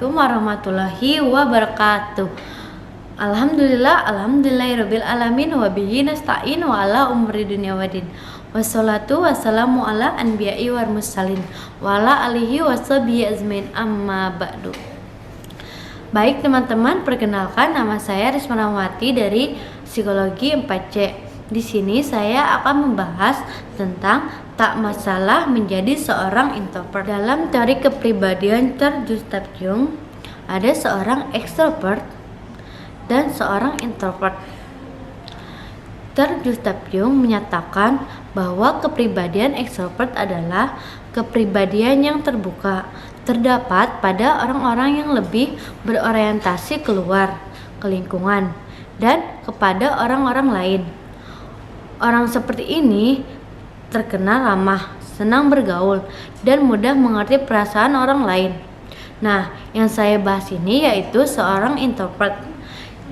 Assalamualaikum warahmatullahi wabarakatuh. Alhamdulillahirabbil alamin wa bihi nasta'in wa ala umuri dunya waddin. Wassalatu wassalamu ala anbiya'i wal mursalin wa ala alihi washabihi azmain amma ba'du. Baik teman-teman, perkenalkan nama saya Risma Rahmawati dari Psikologi 4C. Di sini saya akan membahas tentang tak masalah menjadi seorang introvert. Dalam teori kepribadian Carl Gustav Jung, ada seorang ekstrovert dan seorang introvert. Carl Gustav Jung menyatakan bahwa kepribadian ekstrovert adalah kepribadian yang terbuka, terdapat pada orang-orang yang lebih berorientasi keluar, ke lingkungan, dan kepada orang-orang lain. Orang seperti ini terkenal ramah, senang bergaul, dan mudah mengerti perasaan orang lain. Nah, yang saya bahas ini yaitu seorang introvert.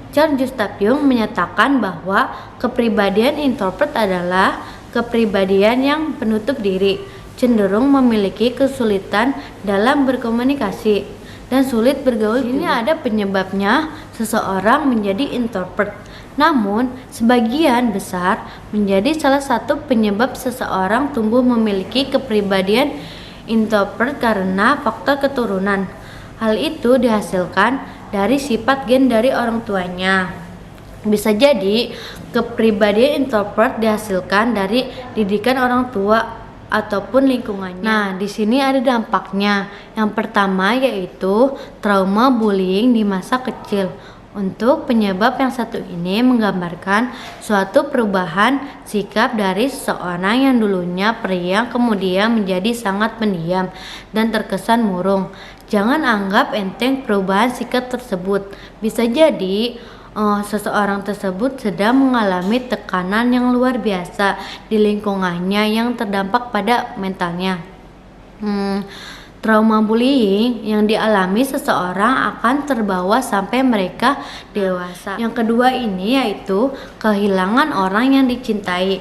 Carl Gustav Jung menyatakan bahwa kepribadian introvert adalah kepribadian yang penutup diri, cenderung memiliki kesulitan dalam berkomunikasi, dan sulit bergaul. Ini ada penyebabnya seseorang menjadi introvert. Namun, sebagian besar menjadi salah satu penyebab seseorang tumbuh memiliki kepribadian introvert karena faktor keturunan. Hal itu dihasilkan dari sifat gen dari orang tuanya. Bisa jadi kepribadian introvert dihasilkan dari didikan orang tua ataupun lingkungannya. Nah, di sini ada dampaknya. Yang pertama yaitu trauma bullying di masa kecil. Untuk penyebab yang satu ini menggambarkan suatu perubahan sikap dari seseorang yang dulunya periang kemudian menjadi sangat pendiam dan terkesan murung. Jangan anggap enteng perubahan sikap tersebut. Bisa jadi seseorang tersebut sedang mengalami tekanan yang luar biasa di lingkungannya yang terdampak pada mentalnya. Trauma bullying yang dialami seseorang akan terbawa sampai mereka dewasa. Yang kedua ini yaitu kehilangan orang yang dicintai.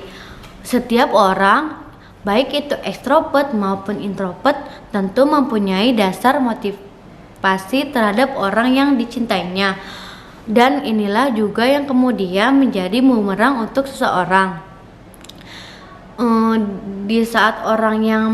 Setiap orang, baik itu ekstrovert maupun introvert, tentu mempunyai dasar motivasi terhadap orang yang dicintainya. Dan inilah juga yang kemudian menjadi bumerang untuk seseorang. Di saat orang yang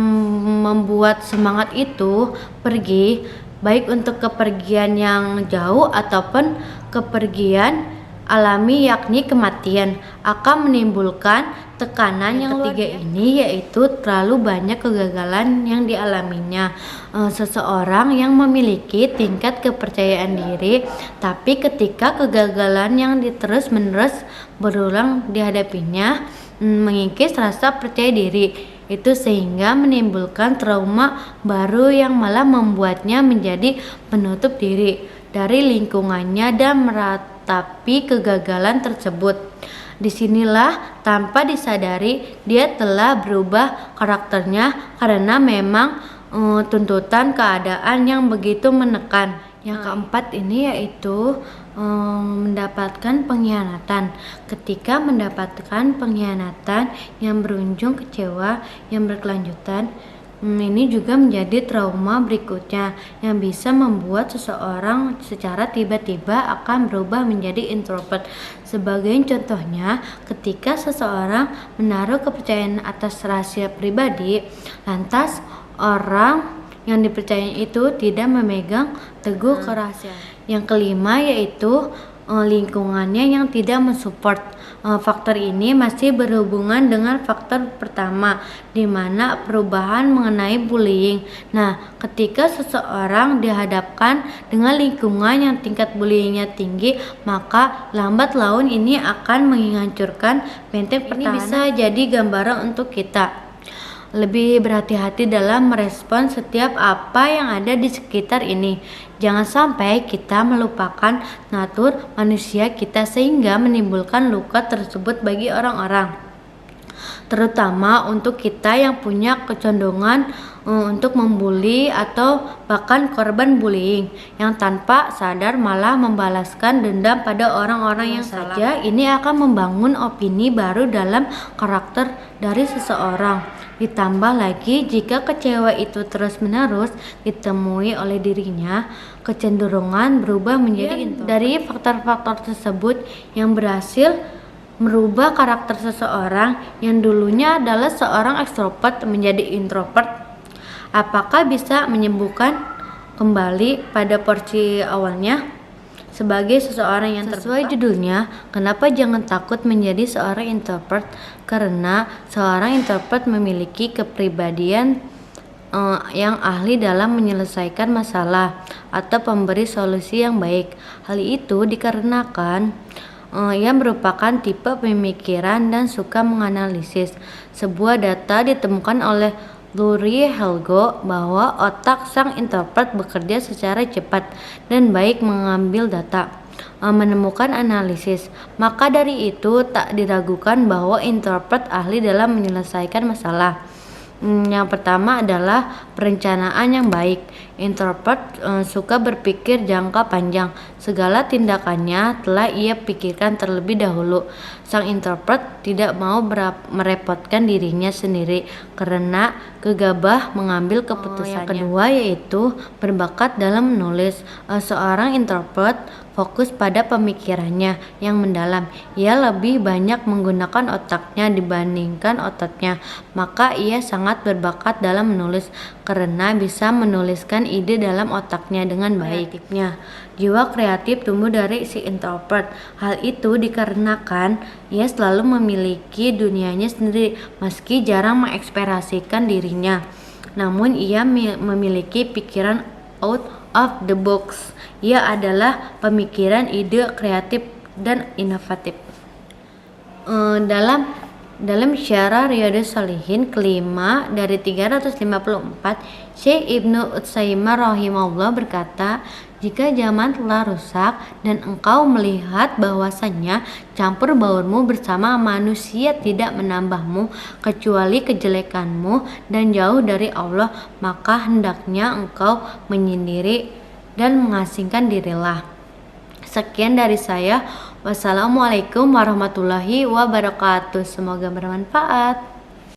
membuat semangat itu pergi, baik untuk kepergian yang jauh ataupun kepergian alami yakni kematian, akan menimbulkan tekanan yang ketiga ini yaitu terlalu banyak kegagalan yang dialaminya. Seseorang yang memiliki tingkat kepercayaan diri, tapi ketika kegagalan yang terus-menerus berulang dihadapinya, mengikis rasa percaya diri itu sehingga menimbulkan trauma baru yang malah membuatnya menjadi penutup diri dari lingkungannya dan meratapi kegagalan tersebut. Disinilah tanpa disadari dia telah berubah karakternya karena memang tuntutan keadaan yang begitu menekan. Yang keempat ini yaitu mendapatkan pengkhianatan. Ketika mendapatkan pengkhianatan yang berujung kecewa yang berkelanjutan, ini juga menjadi trauma berikutnya yang bisa membuat seseorang secara tiba-tiba akan berubah menjadi introvert. Sebagai contohnya, ketika seseorang menaruh kepercayaan atas rahasia pribadi, lantas orang yang dipercayai itu tidak memegang teguh kerahasiaan. Yang kelima yaitu lingkungannya yang tidak mensupport. Faktor ini masih berhubungan dengan faktor pertama, di mana perubahan mengenai bullying. Nah, ketika seseorang dihadapkan dengan lingkungan yang tingkat bullyingnya tinggi, maka lambat laun ini akan menghancurkan benteng pertahanan. Ini bisa jadi gambaran untuk kita lebih berhati-hati dalam merespon setiap apa yang ada di sekitar ini. Jangan sampai kita melupakan natur manusia kita sehingga menimbulkan luka tersebut bagi orang-orang. terutama untuk kita yang punya kecenderungan untuk membuli atau bahkan korban bullying yang tanpa sadar malah membalaskan dendam pada orang-orang yang salah. Ini akan membangun opini baru dalam karakter dari seseorang. Ditambah lagi jika kecewa itu terus-menerus ditemui oleh dirinya, kecenderungan berubah menjadi introvert. Dari faktor-faktor tersebut yang berhasil merubah karakter seseorang yang dulunya adalah seorang ekstrovert menjadi introvert. Apakah bisa menyembuhkan kembali pada porsi awalnya? Sebagai seseorang yang sesuai judulnya, kenapa jangan takut menjadi seorang introvert? Karena seorang introvert memiliki kepribadian yang ahli dalam menyelesaikan masalah atau pemberi solusi yang baik. Hal itu dikarenakan ia merupakan tipe pemikiran dan suka menganalisis. Sebuah data ditemukan oleh Lurie Helgo bahwa otak sang introvert bekerja secara cepat dan baik mengambil data, menemukan analisis. Maka dari itu tak diragukan bahwa introvert ahli dalam menyelesaikan masalah. Yang pertama adalah perencanaan yang baik. Introvert suka berpikir jangka panjang. Segala tindakannya telah ia pikirkan terlebih dahulu. Sang introvert tidak mau merepotkan dirinya sendiri karena gegabah mengambil keputusannya. Yang kedua yaitu berbakat dalam menulis. Seorang introvert fokus pada pemikirannya yang mendalam. Ia lebih banyak menggunakan otaknya dibandingkan ototnya. Maka ia sangat berbakat dalam menulis karena bisa menuliskan ide dalam otaknya dengan baik. Jiwa kreatif tumbuh dari si introvert. Hal itu dikarenakan ia selalu memiliki dunianya sendiri meski jarang mengekspresikan dirinya. Namun ia memiliki pikiran out of the box. Ia adalah pemikiran ide kreatif dan inovatif. Dalam Syarah Riyadhus Shalihin kelima dari 354, Syekh Ibnu Utsaimin rahimahullah berkata, jika zaman telah rusak dan engkau melihat bahwasannya campur baurmu bersama manusia tidak menambahmu kecuali kejelekanmu dan jauh dari Allah, maka hendaknya engkau menyendiri dan mengasingkan dirilah. Sekian dari saya. Wassalamualaikum warahmatullahi wabarakatuh. Semoga bermanfaat.